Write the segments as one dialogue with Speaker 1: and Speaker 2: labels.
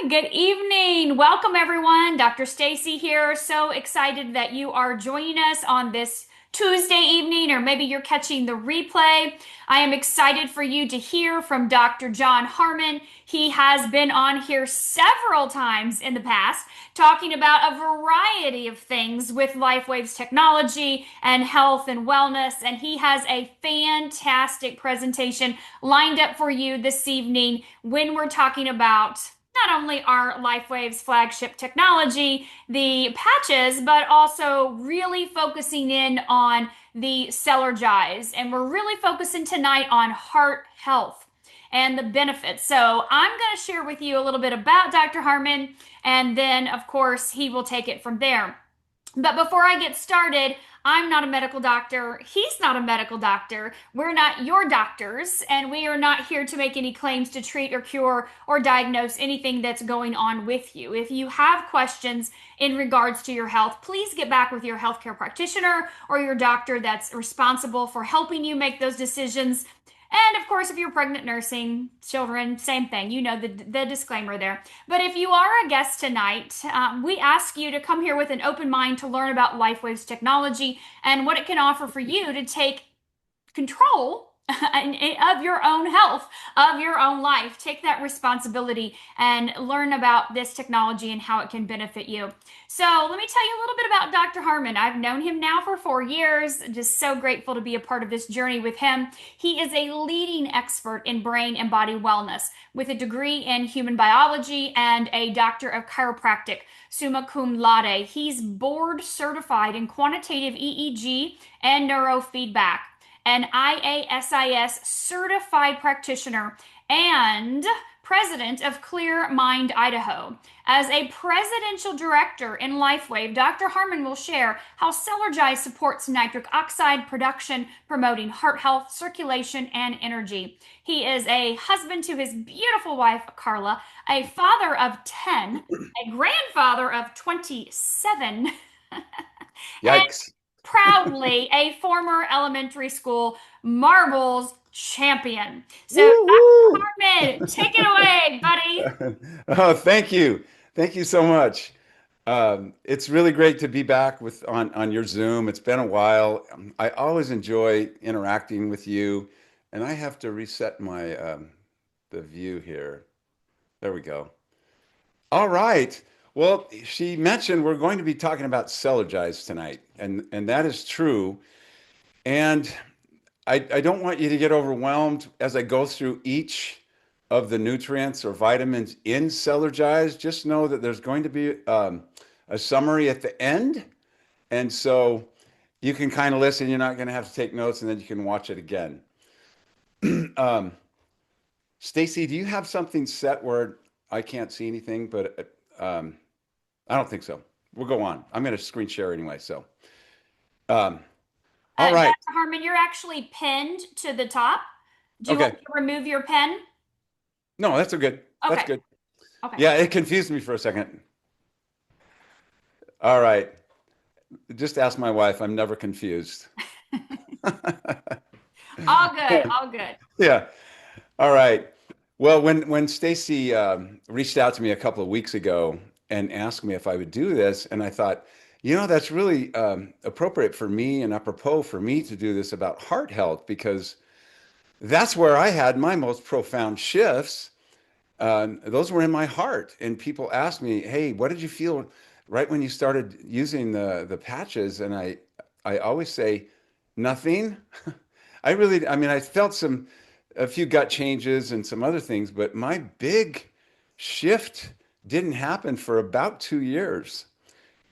Speaker 1: right, good evening. Welcome everyone. Dr. Stacy here. So excited that you are joining us on this Tuesday evening, or maybe you're catching the replay. I am excited for you to hear from Dr. Jon Harmon. He has been on here several times in the past talking about a variety of things with LifeWave's technology and health and wellness, and he has a fantastic presentation lined up for you this evening when we're talking about not only our LifeWave's flagship technology, the patches, but also really focusing in on the Cellergize. And we're really focusing tonight on heart health and the benefits. So I'm going to share with you a little bit about Dr. Harmon, and then, of course, he will take it from there. But before I get started, I'm not a medical doctor. He's not a medical doctor. We're not your doctors, and we are not here to make any claims to treat or cure or diagnose anything that's going on with you. If you have questions in regards to your health, please get back with your healthcare practitioner or your doctor that's responsible for helping you make those decisions. And of course, if you're pregnant, nursing, children, same thing. You know the disclaimer there. But if you are a guest tonight, we ask you to come here with an open mind to learn about LifeWave's technology and what it can offer for you to take control of your own health, of your own life. Take that responsibility and learn about this technology and how it can benefit you. So let me tell you a little bit about Dr. Harmon. I've known him now for 4 years. Just so grateful to be a part of this journey with him. He is a leading expert in brain and body wellness with a degree in human biology and a doctor of chiropractic, summa cum laude. He's board certified in quantitative EEG and neurofeedback, an IASIS certified practitioner, and president of Clear Mind, Idaho. As a presidential director in LifeWave, Dr. Harmon will share how Cellergize supports nitric oxide production, promoting heart health, circulation, and energy. He is a husband to his beautiful wife, Carla, a father of 10, a grandfather of 27, and
Speaker 2: Yikes.
Speaker 1: proudly a former elementary school marbles champion. So,
Speaker 2: Woo-hoo.
Speaker 1: Dr. Harmon, take it away, buddy.
Speaker 2: Oh, thank you. Thank you so much. It's really great to be back with on your Zoom. It's been a while. I always enjoy interacting with you, and I have to reset my the view here. There we go. All right. Well, she mentioned we're going to be talking about Cellergize tonight, and that is true. And I don't want you to get overwhelmed as I go through each of the nutrients or vitamins in Cellergize. Just know that there's going to be a summary at the end. And so you can kind of listen. You're not going to have to take notes, and then you can watch it again. Um, Stacy, do you have something set where I can't see anything? But I don't think so. We'll go on. I'm going to screen share anyway. So, um, all
Speaker 1: Dr.
Speaker 2: right.
Speaker 1: Harmon, you're actually pinned to the top. Do you want
Speaker 2: Okay.
Speaker 1: me to remove your pen?
Speaker 2: No, that's a good. That's
Speaker 1: Okay.
Speaker 2: good.
Speaker 1: Okay.
Speaker 2: Yeah, it confused me for a second. All right. Just ask my wife. I'm never confused.
Speaker 1: All good. All good.
Speaker 2: Yeah. All right. Well, when Stacy reached out to me a couple of weeks ago and asked me if I would do this, and I thought, that's really appropriate for me and apropos for me to do this about heart health because that's where I had my most profound shifts. Those were in my heart, and people asked me, "Hey, what did you feel right when you started using the patches?" And I always say, "Nothing." I felt a few gut changes and some other things, but my big shift didn't happen for about 2 years.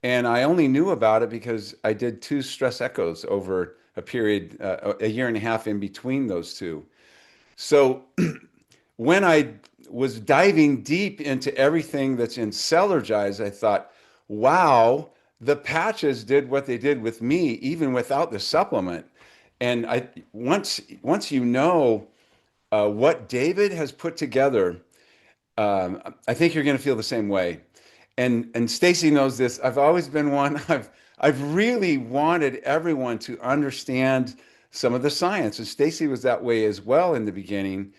Speaker 2: And I only knew about it because I did two stress echoes over a period, a year and a half in between those two. So when I was diving deep into everything that's in Cellergize, I thought, wow, the patches did what they did with me, even without the supplement. And once you know what David has put together, I think you're going to feel the same way. And Stacy knows this. I've always been one. I've really wanted everyone to understand some of the science, and Stacy was that way as well in the beginning.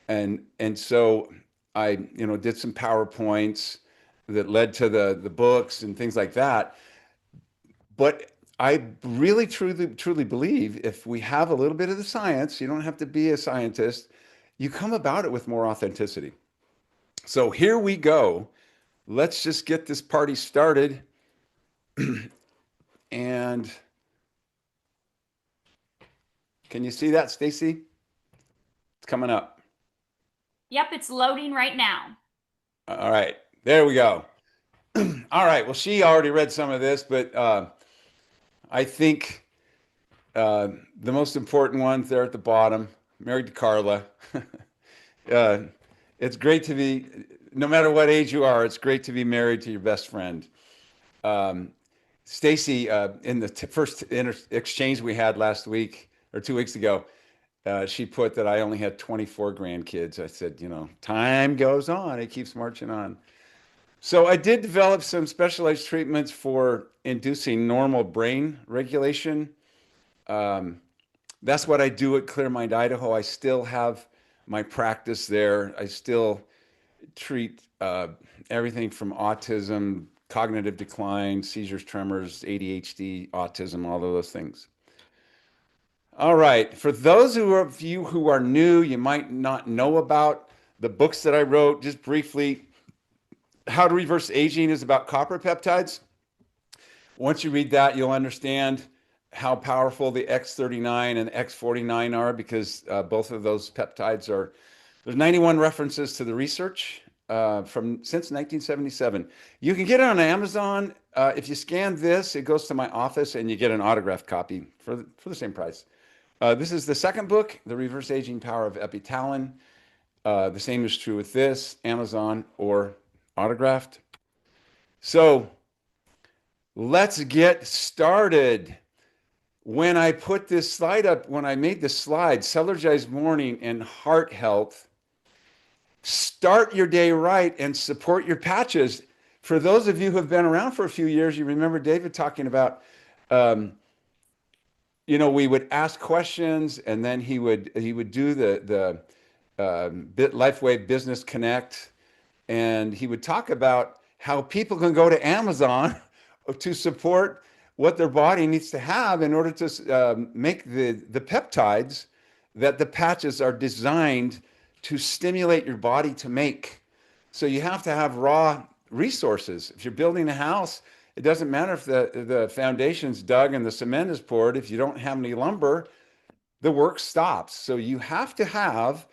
Speaker 2: And so I, did some PowerPoints that led to the books and things like that. But I really truly believe if we have a little bit of the science, you don't have to be a scientist, you come about it with more authenticity. So here we go. Let's just get this party started. And can you see that, Stacy? It's coming up.
Speaker 1: Yep, it's loading right now.
Speaker 2: All right, there we go. All right, well, she already read some of this, but I think the most important ones there at the bottom, married to Carla. uh, it's great to be, no matter what age you are, it's great to be married to your best friend. Um, Stacy, in the first exchange we had last week or 2 weeks ago, she put that I only had 24 grandkids. I said, time goes on, it keeps marching on. So I did develop some specialized treatments for inducing normal brain regulation. Um, that's what I do at Clear Mind, Idaho. I still have my practice there. I still treat everything from autism, cognitive decline, seizures, tremors, ADHD, autism, all of those things. All right. For those of you who are new, you might not know about the books that I wrote. Just briefly, How to Reverse Aging is about copper peptides. Once you read that, you'll understand how powerful the X39 and X49 are because both of those peptides are, there's 91 references to the research from since 1977. You can get it on Amazon. If you scan this, it goes to my office and you get an autographed copy for the same price. This is the second book, The Reverse Aging Power of Epitalin. The same is true with this, Amazon or autographed. So let's get started. When I put this slide up, when I made this slide, Cellergize Morning and Heart Health, start your day right and support your patches. For those of you who have been around for a few years, you remember David talking about, we would ask questions and then he would do the LifeWave Business Connect, and he would talk about how people can go to Amazon to support what their body needs to have in order to make the peptides that the patches are designed to stimulate your body to make. So you have to have raw resources. If you're building a house, it doesn't matter if the foundation's dug and the cement is poured. If you don't have any lumber, the work stops. So you have to have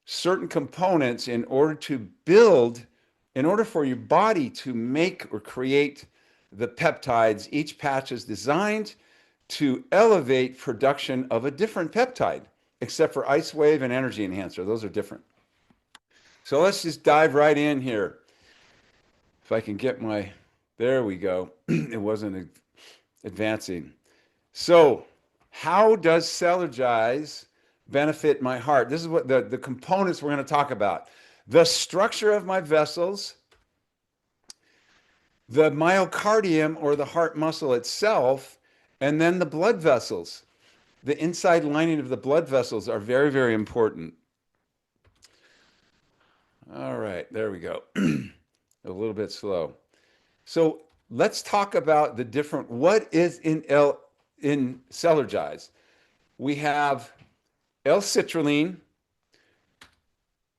Speaker 2: certain components in order to build, in order for your body to make or create the peptides. Each patch is designed to elevate production of a different peptide, except for Ice Wave and Energy Enhancer. Those are different. So let's just dive right in here. If I can get there we go. It wasn't advancing. So how does Cellergize benefit my heart? This is what the components we're going to talk about. The structure of my vessels, the myocardium or the heart muscle itself, and then the blood vessels. The inside lining of the blood vessels are very, very important. All right, there we go. A little bit slow. So let's talk about the different, what is in Cellergize. We have L-citrulline,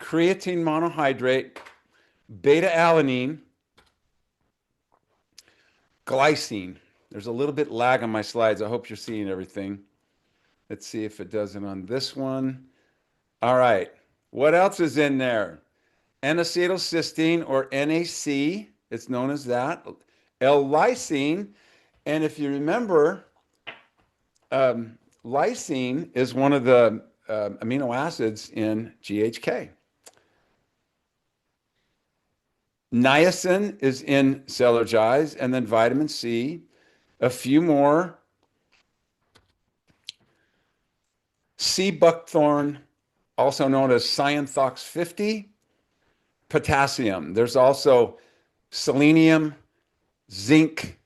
Speaker 2: creatine monohydrate, beta-alanine, Glycine. There's a little bit lag on my slides. I hope you're seeing everything. Let's see if it does it on this one. All right. What else is in there? N-acetylcysteine or NAC. It's known as that. L-lysine. And if you remember, lysine is one of the amino acids in GHK. Niacin is in Cellergize, and then vitamin C, a few more. Sea Buckthorn, also known as Cyanthox 50. Potassium. There's also selenium, zinc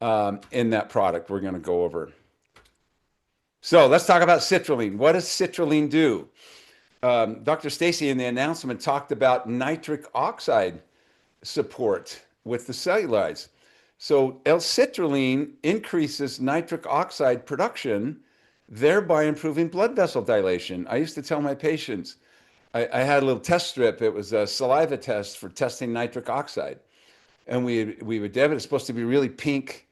Speaker 2: in that product we're going to go over. So let's talk about citrulline. What does citrulline do? Dr. Stacy in the announcement talked about nitric oxide support with the cellulite. So L-citrulline increases nitric oxide production, thereby improving blood vessel dilation. I used to tell my patients, I had a little test strip. It was a saliva test for testing nitric oxide. And we would deb it. It's supposed to be really pink,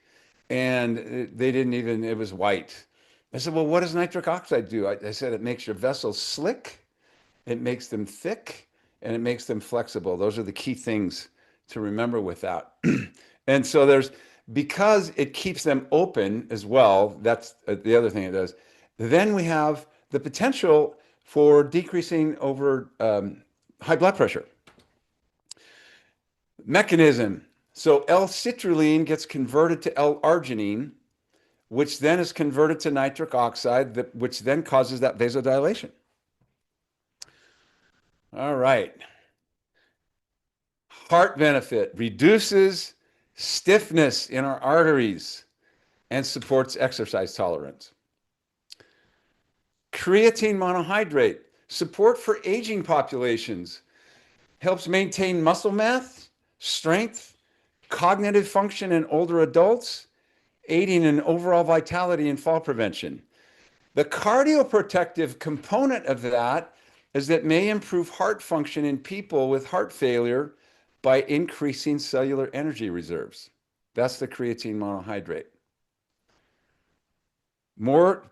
Speaker 2: and they didn't even, it was white. I said, well, what does nitric oxide do? I said, it makes your vessels slick, it makes them thick, and it makes them flexible. Those are the key things to remember with that. And so because it keeps them open as well, that's the other thing it does. Then we have the potential for decreasing over high blood pressure. Mechanism. So L-citrulline gets converted to L-arginine, which then is converted to nitric oxide, which then causes that vasodilation. All right. Heart benefit reduces stiffness in our arteries and supports exercise tolerance. Creatine monohydrate, support for aging populations, helps maintain muscle mass, strength, cognitive function in older adults, aiding in overall vitality and fall prevention. The cardioprotective component of that is that may improve heart function in people with heart failure by increasing cellular energy reserves. That's the creatine monohydrate. More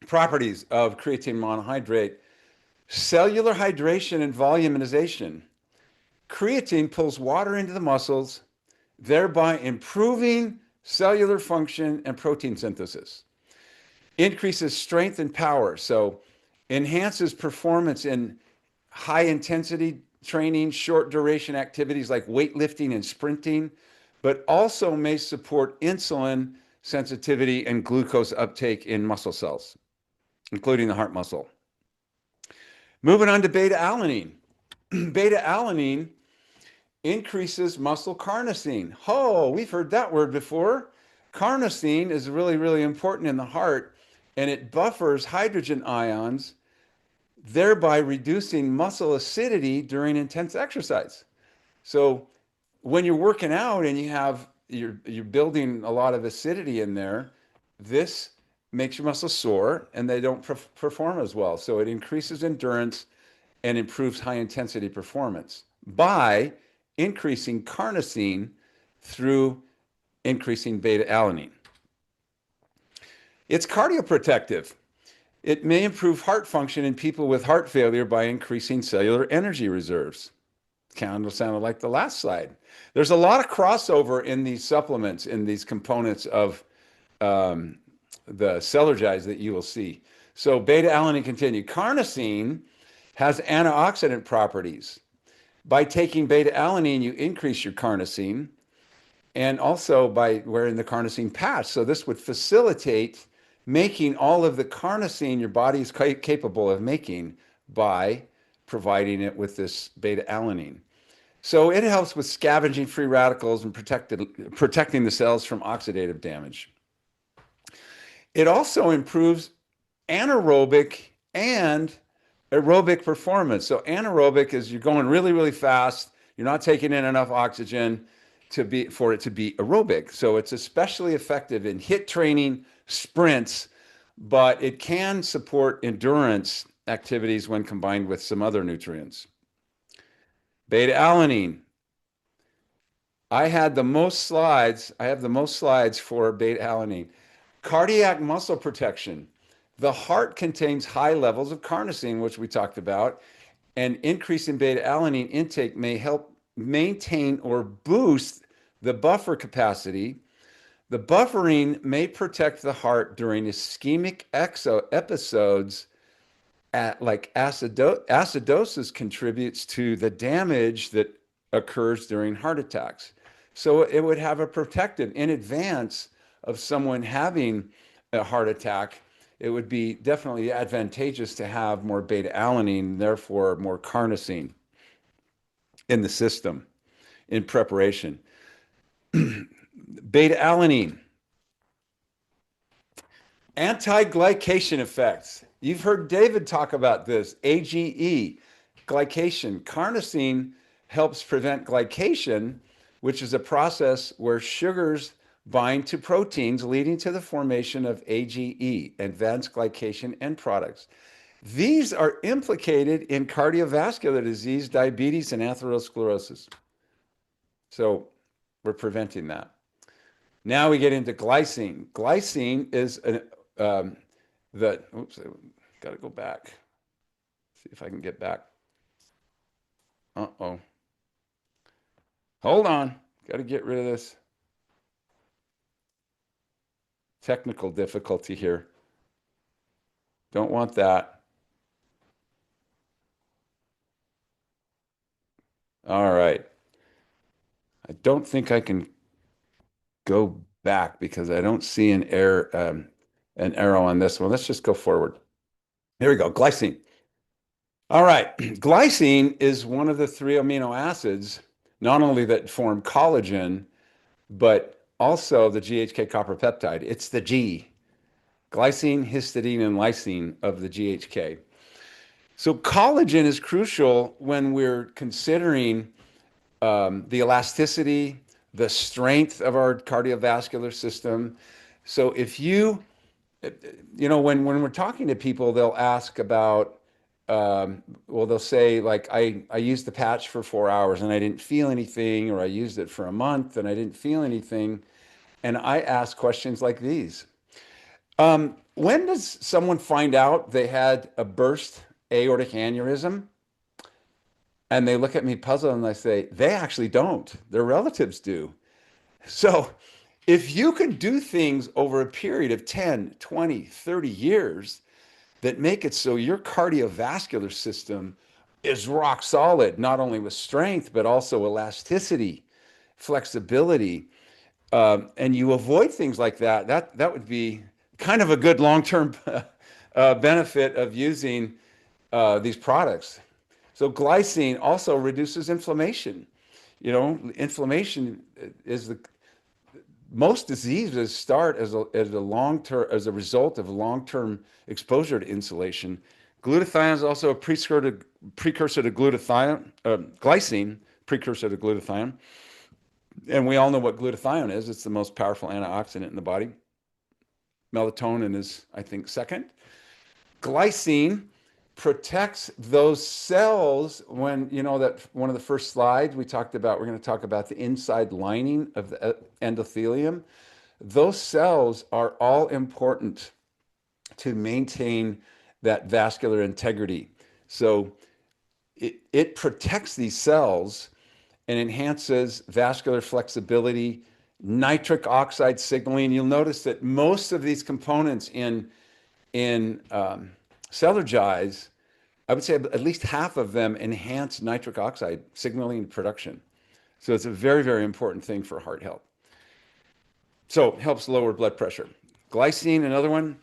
Speaker 2: properties of creatine monohydrate: cellular hydration and voluminization. Creatine pulls water into the muscles, thereby improving cellular function and protein synthesis. Increases strength and power, so enhances performance in high intensity training, short duration activities like weightlifting and sprinting, but also may support insulin sensitivity and glucose uptake in muscle cells, including the heart muscle. Moving on to beta-alanine. Beta-alanine increases muscle carnosine. Oh, we've heard that word before. Carnosine is really, really important in the heart, and it buffers hydrogen ions, thereby reducing muscle acidity during intense exercise. So when you're working out and you're building a lot of acidity in there, this makes your muscles sore and they don't perform as well. So it increases endurance and improves high intensity performance by increasing carnosine through increasing beta-alanine. It's cardioprotective. It may improve heart function in people with heart failure by increasing cellular energy reserves. Kind of sounded like the last slide. There's a lot of crossover in these supplements, in these components of the Cellergize that you will see. So beta-alanine continue. Carnosine has antioxidant properties. By taking beta-alanine, you increase your carnosine, and also by wearing the carnosine patch. So this would facilitate making all of the carnosine your body is capable of making by providing it with this beta-alanine. So it helps with scavenging free radicals and protecting the cells from oxidative damage. It also improves anaerobic and aerobic performance. So anaerobic is you're going really, really fast. You're not taking in enough oxygen for it to be aerobic. So it's especially effective in HIIT training, sprints, but it can support endurance activities when combined with some other nutrients. Beta-alanine. I have the most slides for beta-alanine. Cardiac muscle protection. The heart contains high levels of carnosine, which we talked about, and increase in beta-alanine intake may help maintain or boost the buffer capacity. The buffering may protect the heart during ischemic episodes like acidosis contributes to the damage that occurs during heart attacks. So it would have a protective in advance of someone having a heart attack. It would be definitely advantageous to have more beta-alanine, therefore more carnosine in the system in preparation. Beta-alanine. Anti-glycation effects. You've heard David talk about this, AGE, glycation. Carnosine helps prevent glycation, which is a process where sugars bind to proteins, leading to the formation of AGE, advanced glycation end products. These are implicated in cardiovascular disease, diabetes, and atherosclerosis. So we're preventing that. Now we get into glycine. Glycine is oops, I got to go back. See if I can get back. Uh-oh. Hold on. Got to get rid of this technical difficulty here. Don't want that. All right. I don't think I can go back because I don't see an arrow on this one. Let's just go forward. Here we go. Glycine. All right. Glycine is one of the three amino acids, not only that form collagen, but also the GHK copper peptide. It's the G, glycine, histidine, and lysine of the GHK. So collagen is crucial when we're considering the elasticity, the strength of our cardiovascular system. So if when we're talking to people, they'll ask about, well, they'll say like, I used the patch for 4 hours and I didn't feel anything, or I used it for a month and I didn't feel anything. And I ask questions like these. When does someone find out they had a burst aortic aneurysm? And they look at me puzzled and I say, they actually don't. Their relatives do. So if you can do things over a period of 10, 20, 30 years that make it so your cardiovascular system is rock solid, not only with strength, but also elasticity, flexibility, and you avoid things like that, that would be kind of a good long-term benefit of using these products. So glycine also reduces inflammation. Inflammation is the most diseases start as a result of long-term exposure to insulation. Glutathione is also a precursor to glutathione, glycine, precursor to glutathione. And we all know what glutathione is. It's the most powerful antioxidant in the body. Melatonin is, I think, second. Glycine protects those cells when, that one of the first slides we talked about, we're going to talk about the inside lining of the endothelium. Those cells are all important to maintain that vascular integrity. So it protects these cells and enhances vascular flexibility, nitric oxide signaling. You'll notice that most of these components in Cellergize, I would say at least half of them enhance nitric oxide signaling production. So it's a very, very important thing for heart health. So it helps lower blood pressure. Glycine, another one.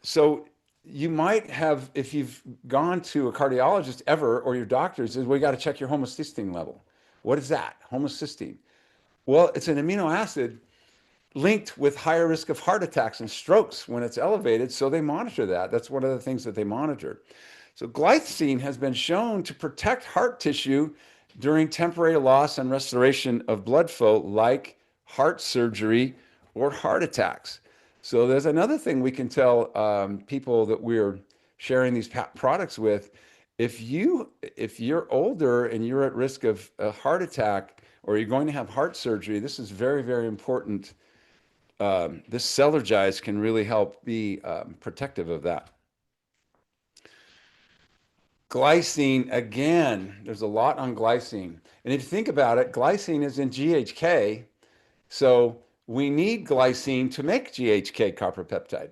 Speaker 2: So you might have, if you've gone to a cardiologist ever, or your doctor says, well, you got to check your homocysteine level. What is that? Homocysteine. Well, it's an amino acid linked with higher risk of heart attacks and strokes when it's elevated. So they monitor that. That's one of the things that they monitor. So glycine has been shown to protect heart tissue during temporary loss and restoration of blood flow, like heart surgery or heart attacks. So there's another thing we can tell people that we're sharing these products with. If you're older and you're at risk of a heart attack, or you're going to have heart surgery, this is very, very important. This Cellergize can really help be protective of that. Glycine, again, there's a lot on glycine. And if you think about it, glycine is in GHK, so we need glycine to make GHK copper peptide.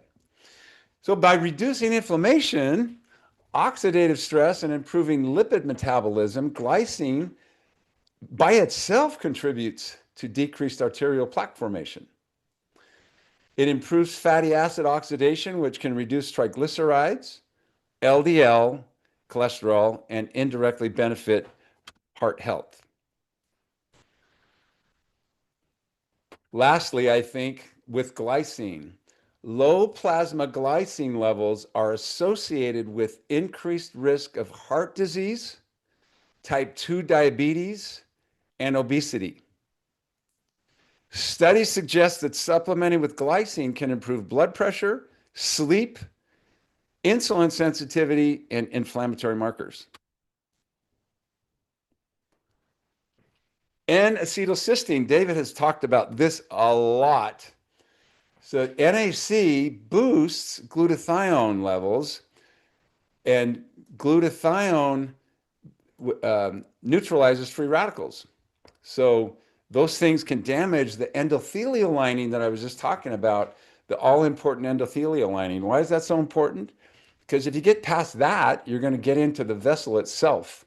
Speaker 2: So by reducing inflammation, oxidative stress, and improving lipid metabolism, glycine by itself contributes to decreased arterial plaque formation. It improves fatty acid oxidation, which can reduce triglycerides, LDL, cholesterol, and indirectly benefit heart health. Lastly, I think with glycine, Low plasma glycine levels are associated with increased risk of heart disease, type 2 diabetes, and obesity. Studies suggest that supplementing with glycine can improve blood pressure, sleep, insulin sensitivity, and inflammatory markers. N-acetylcysteine, David has talked about this a lot. So NAC boosts glutathione levels, and glutathione neutralizes free radicals. So those things can damage the endothelial lining that I was just talking about, the all-important endothelial lining. Why is that so important? Because if you get past that, you're going to get into the vessel itself.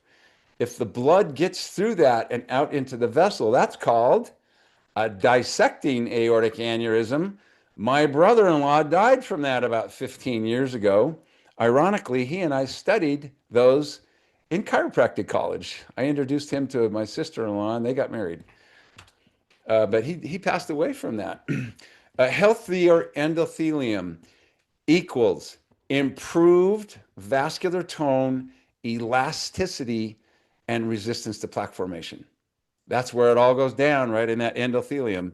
Speaker 2: If the blood gets through that and out into the vessel, that's called a dissecting aortic aneurysm. My brother-in-law died from that about 15 years ago. Ironically, he and I studied those in chiropractic college. I introduced him to my sister-in-law and they got married. But he passed away from that. A healthier endothelium equals improved vascular tone, elasticity, and resistance to plaque formation. That's where it all goes down, right in that endothelium.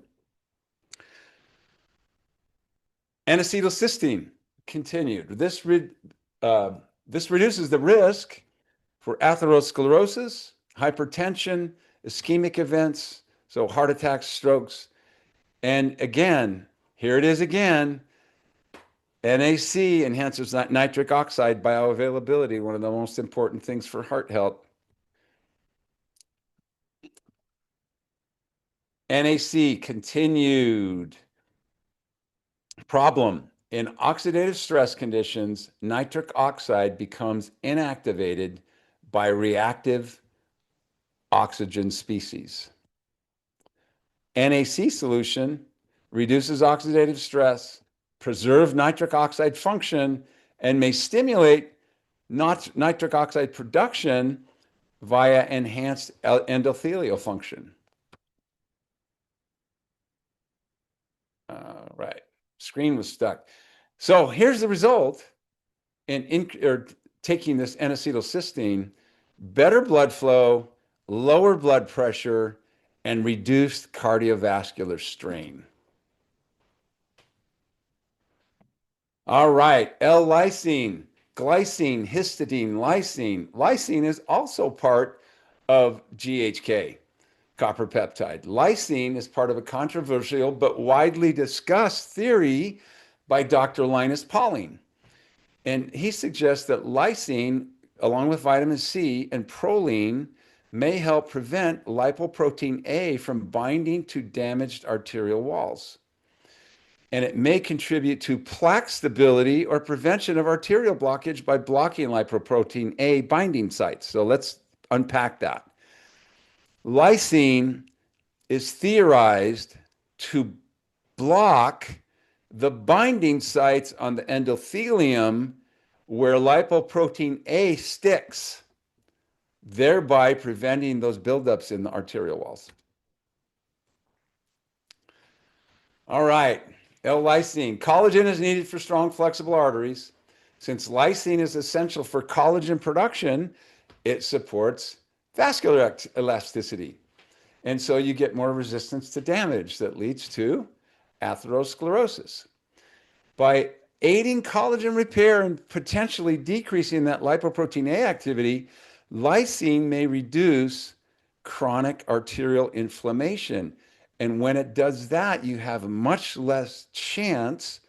Speaker 2: N-acetylcysteine continued. This reduces the risk for atherosclerosis, hypertension, ischemic events, so heart attacks, strokes. And again, here it is again, NAC enhances nitric oxide bioavailability, one of the most important things for heart health. NAC continued. Problem. In oxidative stress conditions, nitric oxide becomes inactivated by reactive oxygen species. NAC solution reduces oxidative stress, preserve nitric oxide function, and may stimulate nitric oxide production via enhanced endothelial function. Right. Screen was stuck. So here's the result in taking this N-acetylcysteine: better blood flow, lower blood pressure, and reduced cardiovascular strain. All right, L-lysine, glycine, histidine, lysine. Lysine is also part of GHK, copper peptide. Lysine is part of a controversial but widely discussed theory by Dr. Linus Pauling. And he suggests that lysine, along with vitamin C and proline, may help prevent lipoprotein A from binding to damaged arterial walls. And it may contribute to plaque stability or prevention of arterial blockage by blocking lipoprotein A binding sites. So let's unpack that. Lysine is theorized to block the binding sites on the endothelium where lipoprotein A sticks, thereby preventing those buildups in the arterial walls. All right, L-lysine. Collagen is needed for strong, flexible arteries. Since lysine is essential for collagen production, it supports vascular elasticity. And so you get more resistance to damage that leads to atherosclerosis. By aiding collagen repair and potentially decreasing that lipoprotein A activity, lysine may reduce chronic arterial inflammation. And when it does that, you have much less chance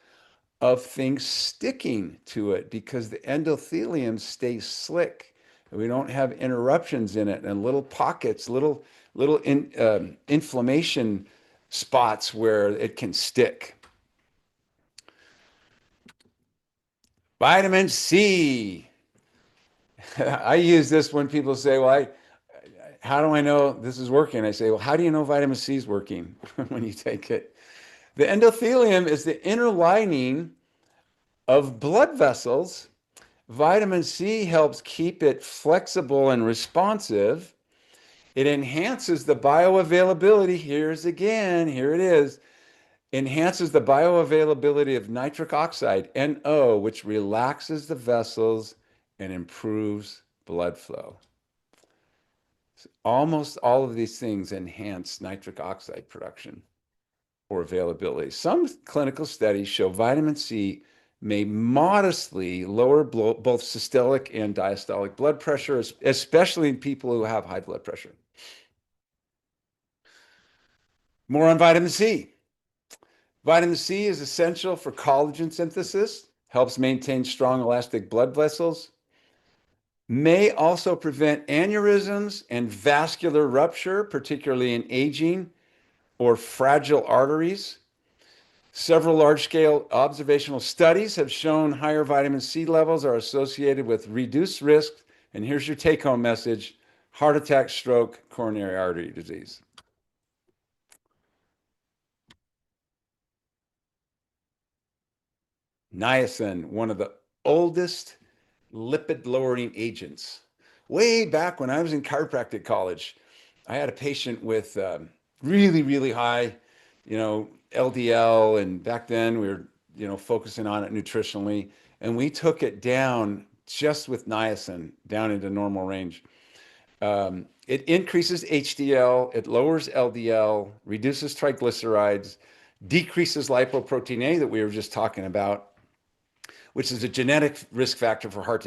Speaker 2: of things sticking to it because the endothelium stays slick. We don't have interruptions in it and little pockets, little inflammation spots where it can stick. Vitamin C. I use this when people say, well, how do I know this is working? I say, well, how do you know vitamin C is working when you take it? The endothelium is the inner lining of blood vessels. Vitamin C helps keep it flexible and responsive. It enhances the bioavailability. Here it is. enhances the bioavailability of nitric oxide, NO, which relaxes the vessels and improves blood flow. Almost all of these things enhance nitric oxide production or availability. Some clinical studies show vitamin C may modestly lower both systolic and diastolic blood pressure, especially in people who have high blood pressure. More on vitamin C. Vitamin C is essential for collagen synthesis, helps maintain strong elastic blood vessels, may also prevent aneurysms and vascular rupture, particularly in aging or fragile arteries. Several large-scale observational studies have shown higher vitamin C levels are associated with reduced risk, and here's your take-home message, heart attack, stroke, coronary artery disease. Niacin, one of the oldest lipid-lowering agents. Way back when I was in chiropractic college, I had a patient with really, really high, LDL, and back then we were, focusing on it nutritionally, and we took it down just with niacin down into normal range. It increases HDL, it lowers LDL, reduces triglycerides, decreases lipoprotein A that we were just talking about, which is a genetic risk factor for heart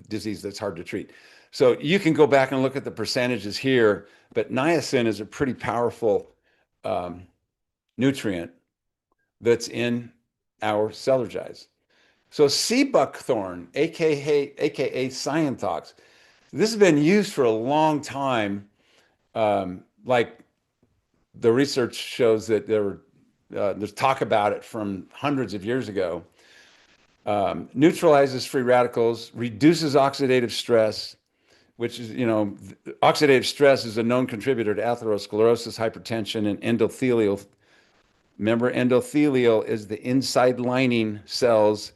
Speaker 2: disease that's hard to treat. So you can go back and look at the percentages here, but niacin is a pretty powerful nutrient that's in our Cellergize. So sea buckthorn, aka Scientox, this has been used for a long time. Like the research shows that there's talk about it from hundreds of years ago. Neutralizes free radicals, reduces oxidative stress, which is, oxidative stress is a known contributor to atherosclerosis, hypertension, and endothelial. Remember, endothelial is the inside lining cells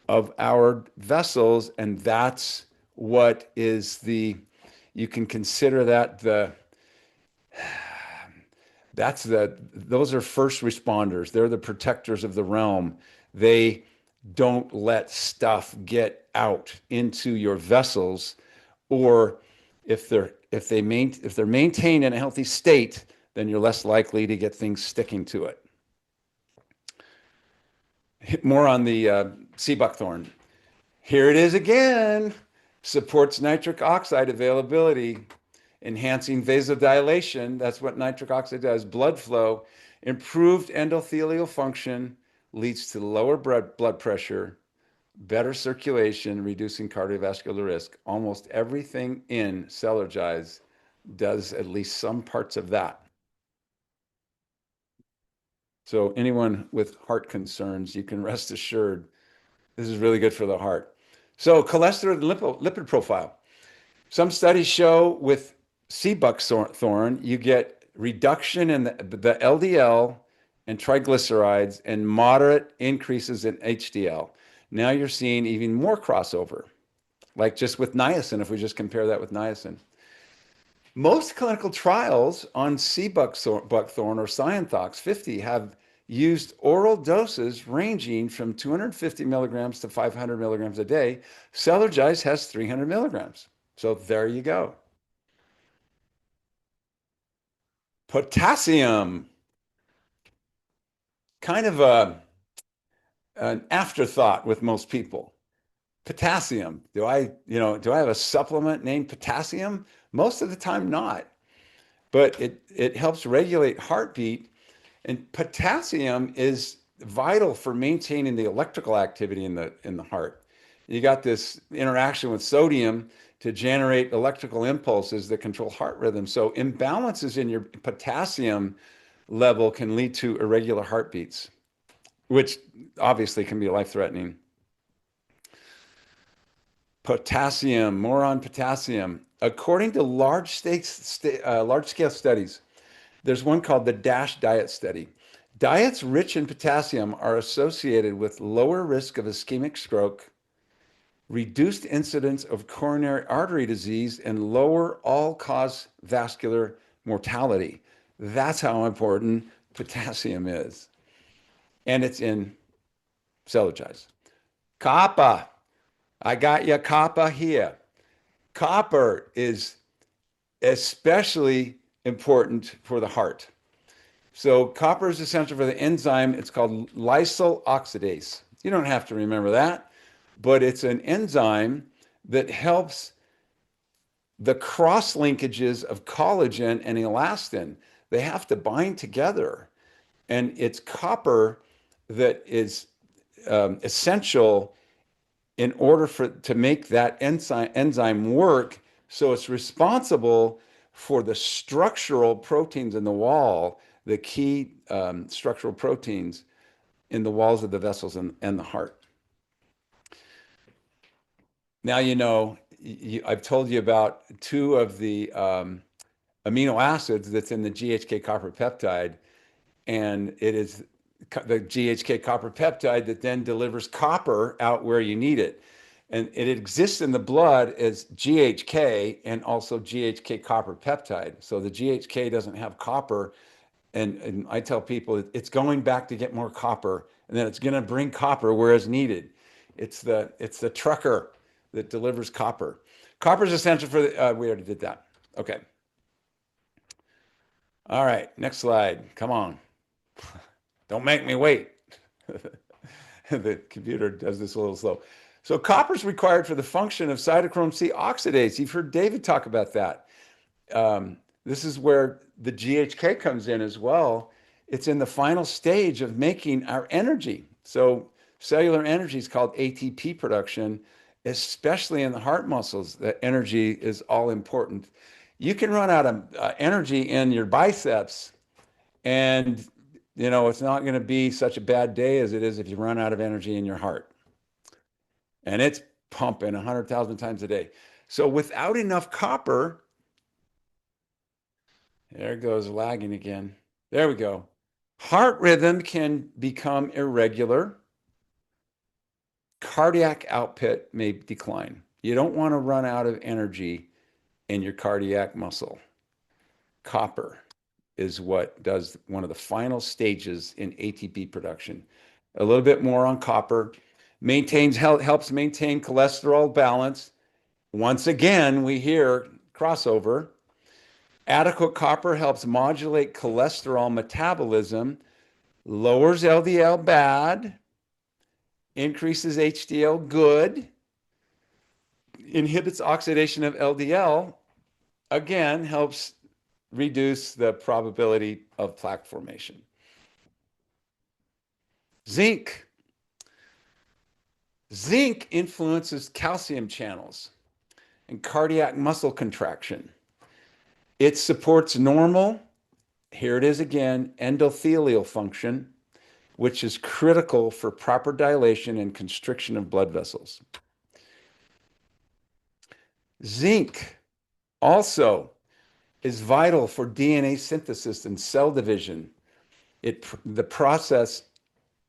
Speaker 2: of our vessels, and that's what is you can consider that those are first responders. They're the protectors of the realm. They don't let stuff get out into your vessels, or if they're maintained in a healthy state, then you're less likely to get things sticking to it. More on the sea buckthorn. Here it is again. Supports nitric oxide availability, enhancing vasodilation. That's what nitric oxide does. Blood flow, improved endothelial function, leads to lower blood pressure, better circulation, reducing cardiovascular risk. Almost everything in Cellergize does at least some parts of that. So anyone with heart concerns, you can rest assured this is really good for the heart. So cholesterol and lipid profile. Some studies show with sea buckthorn, you get reduction in the LDL and triglycerides and moderate increases in HDL. Now you're seeing even more crossover, like just with niacin, if we just compare that with niacin. Most clinical trials on sea buckthorn or Scientox 50 have used oral doses ranging from 250 milligrams to 500 milligrams a day. Cellergize has 300 milligrams. So there you go. Potassium, kind of an afterthought with most people. Potassium, do I have a supplement named potassium? Most of the time not, but it helps regulate heartbeat, and potassium is vital for maintaining the electrical activity in the heart. You got this interaction with sodium to generate electrical impulses that control heart rhythm. So imbalances in your potassium level can lead to irregular heartbeats, which obviously can be life-threatening. Potassium, more on potassium. According to large-scale studies, there's one called the DASH diet study. Diets rich in potassium are associated with lower risk of ischemic stroke, reduced incidence of coronary artery disease, and lower all-cause vascular mortality. That's how important potassium is. and it's in Cellergize. Copper. I got your copper here. Copper is especially important for the heart. So copper is essential for the enzyme. It's called lysyl oxidase. You don't have to remember that, but it's an enzyme that helps the cross linkages of collagen and elastin. They have to bind together. And it's copper that is essential in order to make that enzyme work. So it's responsible for the structural proteins in the wall, the key structural proteins in the walls of the vessels and the heart. Now, I've told you about two of the amino acids that's in the GHK copper peptide, and it is the GHK copper peptide that then delivers copper out where you need it. And it exists in the blood as GHK and also GHK copper peptide. So the GHK doesn't have copper. And I tell people it's going back to get more copper, and then it's going to bring copper where it's needed. It's the trucker that delivers copper. Copper is essential for the, we already did that. Okay. All right, next slide. Come on. Don't make me wait. The computer does this a little slow. So copper is required for the function of cytochrome C oxidase. You've heard David talk about that. This is where the GHK comes in as well. It's in the final stage of making our energy. So cellular energy is called ATP production, especially in the heart muscles. The energy is all important. You can run out of energy in your biceps, and it's not going to be such a bad day as it is if you run out of energy in your heart. And it's pumping 100,000 times a day. So without enough copper, there it goes, lagging again. There we go. Heart rhythm can become irregular. Cardiac output may decline. You don't want to run out of energy in your cardiac muscle. Copper is what does one of the final stages in ATP production. A little bit more on copper. Helps maintain cholesterol balance. Once again, we hear crossover. Adequate copper helps modulate cholesterol metabolism, lowers LDL bad, increases HDL good, inhibits oxidation of LDL, again, helps reduce the probability of plaque formation. Zinc. Zinc influences calcium channels and cardiac muscle contraction. It supports normal, here it is again, endothelial function, which is critical for proper dilation and constriction of blood vessels. Zinc also is vital for DNA synthesis and cell division. The process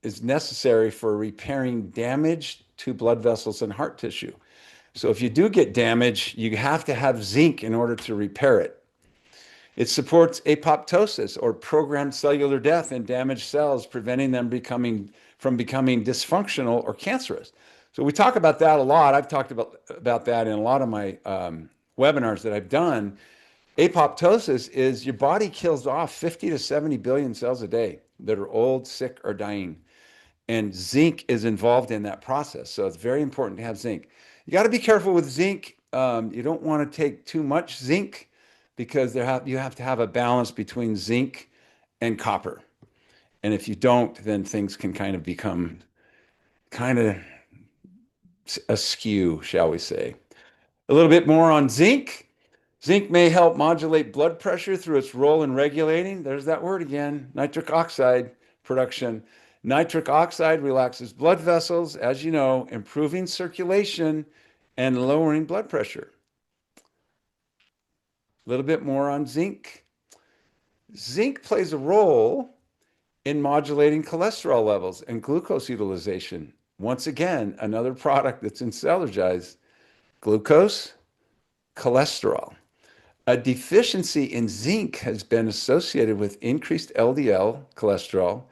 Speaker 2: is necessary for repairing damage to blood vessels and heart tissue. So if you do get damage, you have to have zinc in order to repair it. It supports apoptosis, or programmed cellular death in damaged cells, preventing them from becoming dysfunctional or cancerous. So we talk about that a lot. I've talked about that in a lot of my webinars that I've done. Apoptosis is your body kills off 50 to 70 billion cells a day that are old, sick, or dying. And zinc is involved in that process. So it's very important to have zinc. You got to be careful with zinc. You don't want to take too much zinc, because you have to have a balance between zinc and copper. And if you don't, then things can kind of become kind of askew, shall we say. A little bit more on zinc. Zinc may help modulate blood pressure through its role in regulating, there's that word again, nitric oxide production. Nitric oxide relaxes blood vessels, as you know, improving circulation and lowering blood pressure. A little bit more on zinc. Zinc plays a role in modulating cholesterol levels and glucose utilization. Once again, another product that's in Cellergize: glucose, cholesterol. A deficiency in zinc has been associated with increased LDL cholesterol,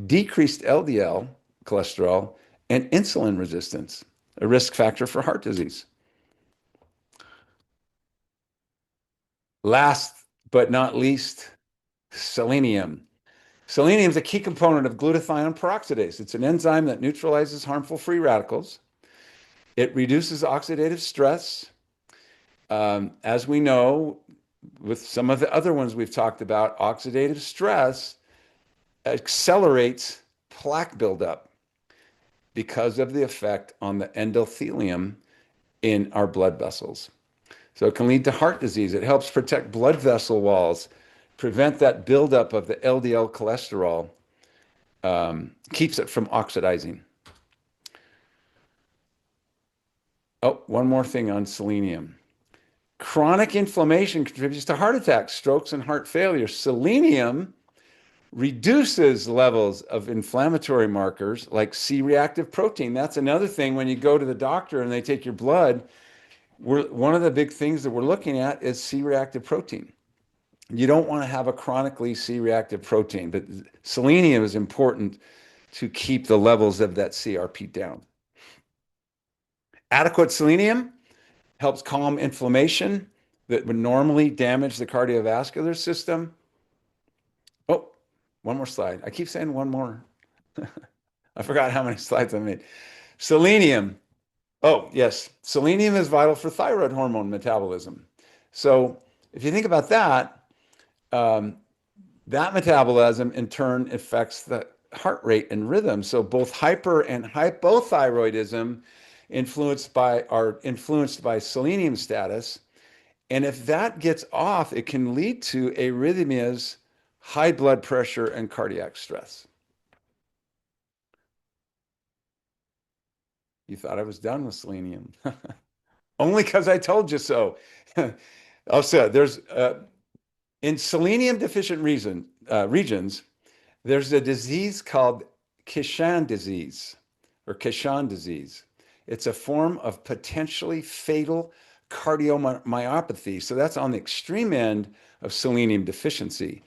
Speaker 2: decreased LDL cholesterol, and insulin resistance, a risk factor for heart disease. Last but not least, selenium. Selenium is a key component of glutathione peroxidase. It's an enzyme that neutralizes harmful free radicals. It reduces oxidative stress. As we know, with some of the other ones we've talked about, oxidative stress accelerates plaque buildup because of the effect on the endothelium in our blood vessels. So it can lead to heart disease. It helps protect blood vessel walls, prevent that buildup of the LDL cholesterol, keeps it from oxidizing. Oh, one more thing on selenium. Chronic inflammation contributes to heart attacks, strokes, and heart failure. Selenium reduces levels of inflammatory markers like C-reactive protein. That's another thing when you go to the doctor and they take your blood. One of the big things that we're looking at is C-reactive protein. You don't want to have a chronically C-reactive protein, but selenium is important to keep the levels of that CRP down. Adequate selenium helps calm inflammation that would normally damage the cardiovascular system. Oh, one more slide. I keep saying one more. I forgot how many slides I made. Selenium. Oh, yes. Selenium is vital for thyroid hormone metabolism. So if you think about that, that metabolism in turn affects the heart rate and rhythm. So both hyper and hypothyroidism are influenced by selenium status. And if that gets off, it can lead to arrhythmias, high blood pressure, and cardiac stress. You thought I was done with selenium. Only because I told you so. Also, there's in selenium deficient regions, there's a disease called Kishan disease or Kishan disease. It's a form of potentially fatal cardiomyopathy. So that's on the extreme end of selenium deficiency.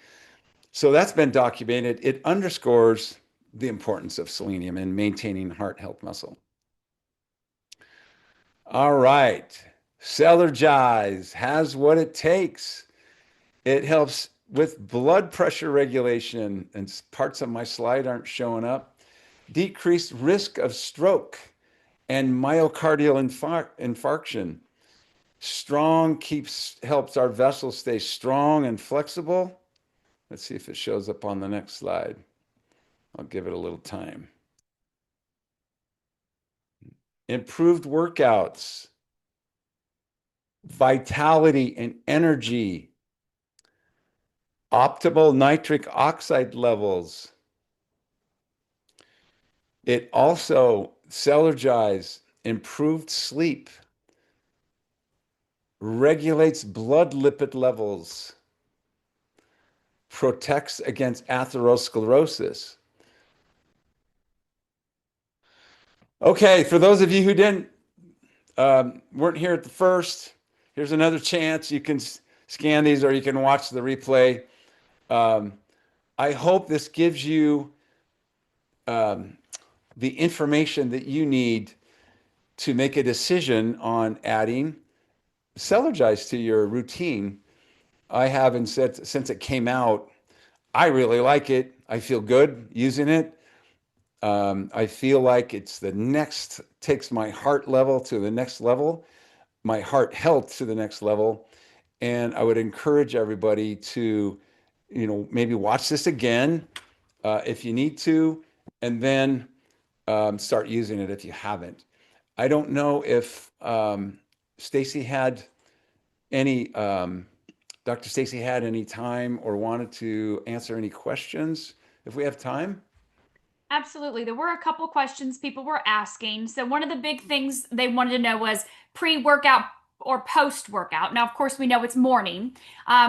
Speaker 2: So that's been documented. It underscores the importance of selenium in maintaining heart health muscle. All right. Cellergize has what it takes. It helps with blood pressure regulation, and parts of my slide aren't showing up. Decreased risk of stroke and myocardial infarction. Strong helps our vessels stay strong and flexible. Let's see if it shows up on the next slide. I'll give it a little time. Improved workouts, vitality and energy, optimal nitric oxide levels. It also, Cellergize, improved sleep, regulates blood lipid levels, protects against atherosclerosis. Okay, for those of you who weren't here at the first, here's another chance. You can scan these or you can watch the replay. I hope this gives you the information that you need to make a decision on adding Cellergize to your routine. I haven't said since it came out. I really like it. I feel good using it. I feel like it's takes my heart level to the next level, my heart health to the next level. And I would encourage everybody to, maybe watch this again if you need to, and then start using it if you haven't. I don't know if Stacy had any, Dr. Stacy had any time or wanted to answer any questions if we have time.
Speaker 1: Absolutely. There were a couple questions people were asking. So, one of the big things they wanted to know was pre workout or post workout. Now, of course, we know it's morning.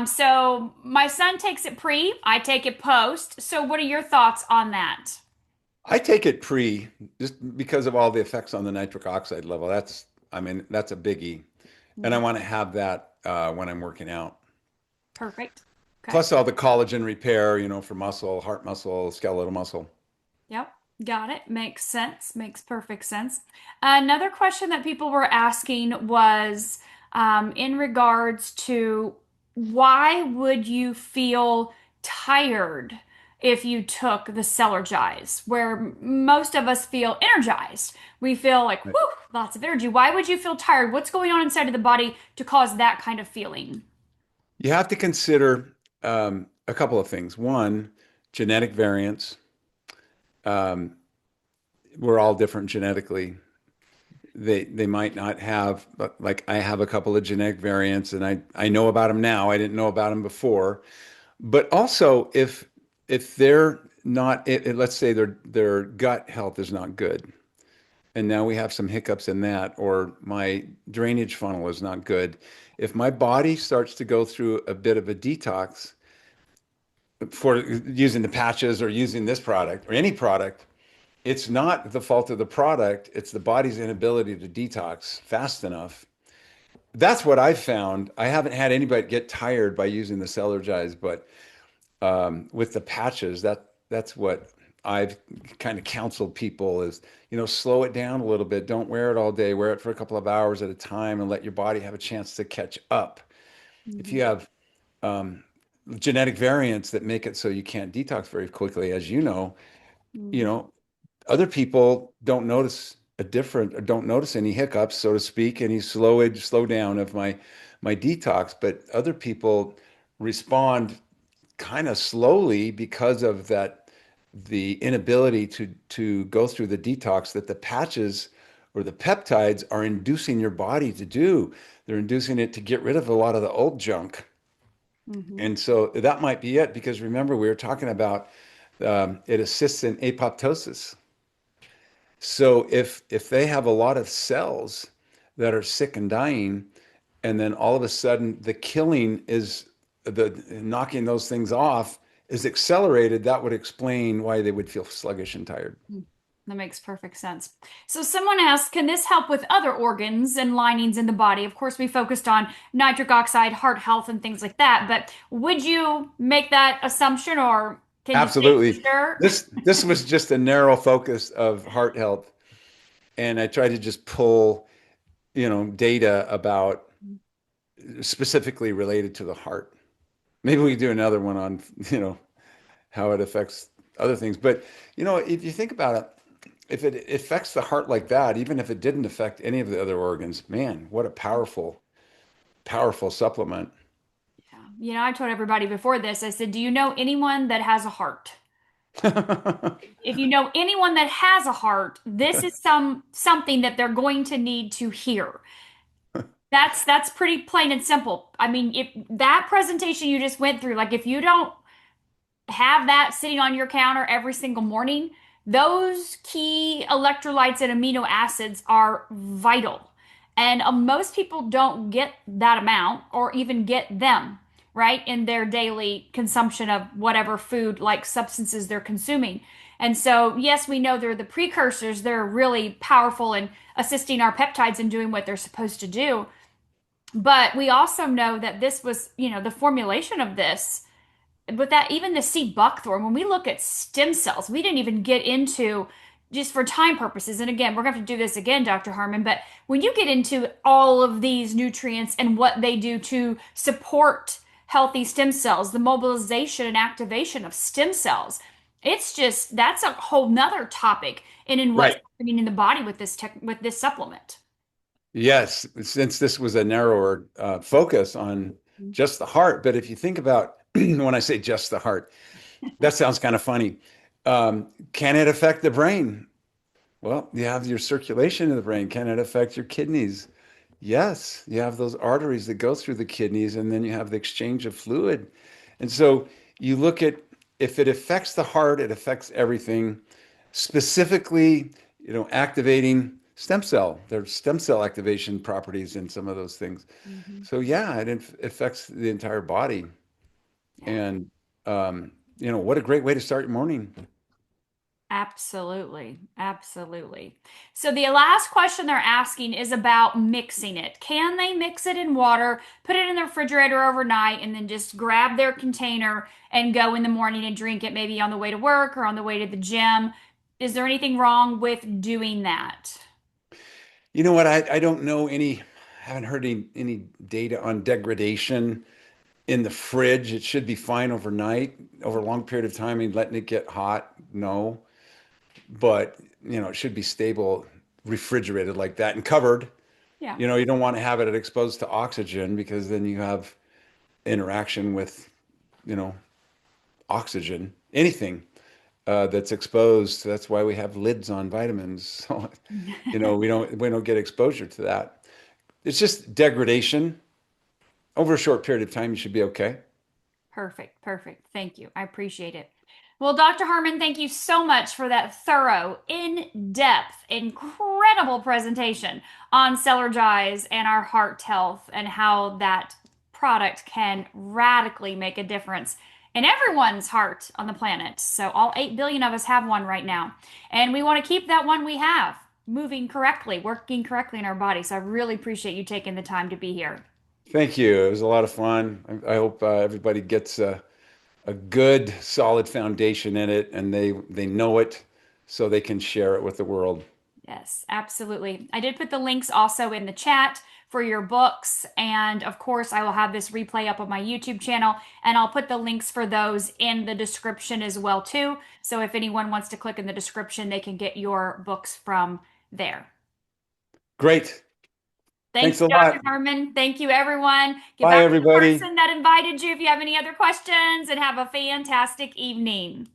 Speaker 1: So, my son takes it pre, I take it post. So, what are your thoughts on that?
Speaker 2: I take it pre just because of all the effects on the nitric oxide level. That's a biggie. And I
Speaker 1: Mhm.
Speaker 2: want to have that when I'm working out.
Speaker 1: Perfect. Okay.
Speaker 2: Plus all the collagen repair, for muscle, heart muscle, skeletal muscle.
Speaker 1: Yep. Got it. Makes sense. Makes perfect sense. Another question that people were asking was in regards to why would you feel tired if you took the Cellergize, where most of us feel energized. We feel like,
Speaker 2: Right.
Speaker 1: whew, lots of energy. Why would you feel tired? What's going on inside of the body to cause that kind of feeling?
Speaker 2: You have to consider a couple of things. One, genetic variance. Um, we're all different genetically. They might not have, but like I have a couple of genetic variants, and I know about them now. I didn't know about them before. But also, if they're not, let's say their gut health is not good, and now we have some hiccups in that, or my drainage funnel is not good. If my body starts to go through a bit of a detox for using the patches or using this product or any product, it's not the fault of the product. It's the body's inability to detox fast enough. That's what I've found. I haven't had anybody get tired by using the Cellergize, but with the patches, that's what I've kind of counseled people is, slow it down a little bit. Don't wear it all day. Wear it for a couple of hours at a time and let your body have a chance to catch up. If you
Speaker 1: Mhm.
Speaker 2: have um, genetic variants that make it so you can't detox very quickly, as you
Speaker 1: Mhm.
Speaker 2: know, other people don't notice a different or don't notice any hiccups, so to speak, any slow down of my detox, but other people respond kind of slowly because of that the inability to go through the detox that the patches or the peptides are inducing your body to do. They're inducing it to get rid of a lot of the old junk.
Speaker 1: Mhm.
Speaker 2: And so that might be it because remember we were talking about it assists in apoptosis. So if they have a lot of cells that are sick and dying, and then all of a sudden the killing is the knocking those things off is accelerated, that would explain why they would feel sluggish and tired.
Speaker 1: Mm, that makes perfect sense. So someone asked, can this help with other organs and linings in the body? Of course, we focused on nitric oxide, heart health, and things like that, but would you make that assumption or can you say for
Speaker 2: Absolutely.
Speaker 1: sure?
Speaker 2: This was just a narrow focus of heart health, and I tried to just pull, data about specifically related to the heart. Maybe we could do another one on, how it affects other things. But, if you think about it, if it affects the heart like that, even if it didn't affect any of the other organs, man, what a powerful, powerful supplement.
Speaker 1: Yeah. I told everybody before this, I said, do you know anyone that has a heart? If you know anyone that has a heart, this is something that they're going to need to hear. That's pretty plain and simple. I mean, if that presentation you just went through, like if you don't have that sitting on your counter every single morning, those key electrolytes and amino acids are vital. And most people don't get that amount or even get them, right, in their daily consumption of whatever food like substances they're consuming. And so, yes, we know they're the precursors. They're really powerful in assisting our peptides in doing what they're supposed to do. But we also know that this was, the formulation of this with that, even the sea buckthorn, when we look at stem cells, we didn't even get into just for time purposes. And again, we're going to have to do this again, Dr. Harmon. But when you get into all of these nutrients and what they do to support healthy stem cells, the mobilization and activation of stem cells, it's just that's a whole nother topic in what's
Speaker 2: Right.
Speaker 1: happening in the body with with this supplement.
Speaker 2: Yes, since this was a narrower focus on just the heart, but if you think about when I say just the heart, that sounds kind of funny. Can it affect the brain? Well, you have your circulation in the brain. Can it affect your kidneys? Yes, you have those arteries that go through the kidneys, and then you have the exchange of fluid. And so you look at if it affects the heart, it affects everything, specifically, activating stem cell. There's stem cell activation properties in some of those things.
Speaker 1: Mhm.
Speaker 2: So yeah, it affects the entire body.
Speaker 1: Yeah.
Speaker 2: And what a great way to start your morning.
Speaker 1: Absolutely. Absolutely. So the last question they're asking is about mixing it. Can they mix it in water, put it in the refrigerator overnight, and then just grab their container and go in the morning and drink it maybe on the way to work or on the way to the gym? Is there anything wrong with doing that?
Speaker 2: You know what? I don't know any, haven't heard any data on degradation in the fridge. It should be fine overnight, over a long period of time. And letting it get hot, no. But, it should be stable, refrigerated like that and covered.
Speaker 1: Yeah.
Speaker 2: You don't want to have it exposed to oxygen because then you have interaction with, you know, oxygen, anything that's exposed. That's why we have lids on vitamins. So, we don't get exposure to that. It's just degradation. Over a short period of time, you should be okay.
Speaker 1: Perfect, perfect. Thank you. I appreciate it. Well, Dr. Harmon, thank you so much for that thorough, in-depth, incredible presentation on Cellergize and our heart health and how that product can radically make a difference in everyone's heart on the planet. So all 8 billion of us have one right now. And we want to keep that one we have moving correctly, working correctly in our body. So I really appreciate you taking the time to be here.
Speaker 2: Thank you. It was a lot of fun. I hope everybody gets a good, solid foundation in it, and they know it, so they can share it with the world.
Speaker 1: Yes, absolutely. I did put the links also in the chat for your books. And of course, I will have this replay up on my YouTube channel, and I'll put the links for those in the description as well too. So if anyone wants to click in the description, they can get your books from there.
Speaker 2: Great.
Speaker 1: Thank
Speaker 2: Thanks
Speaker 1: you,
Speaker 2: a
Speaker 1: Dr.
Speaker 2: lot.
Speaker 1: Harmon. Thank you, everyone. Get
Speaker 2: Bye,
Speaker 1: back to the
Speaker 2: everybody.
Speaker 1: person that invited you if you have any other questions, and have a fantastic evening.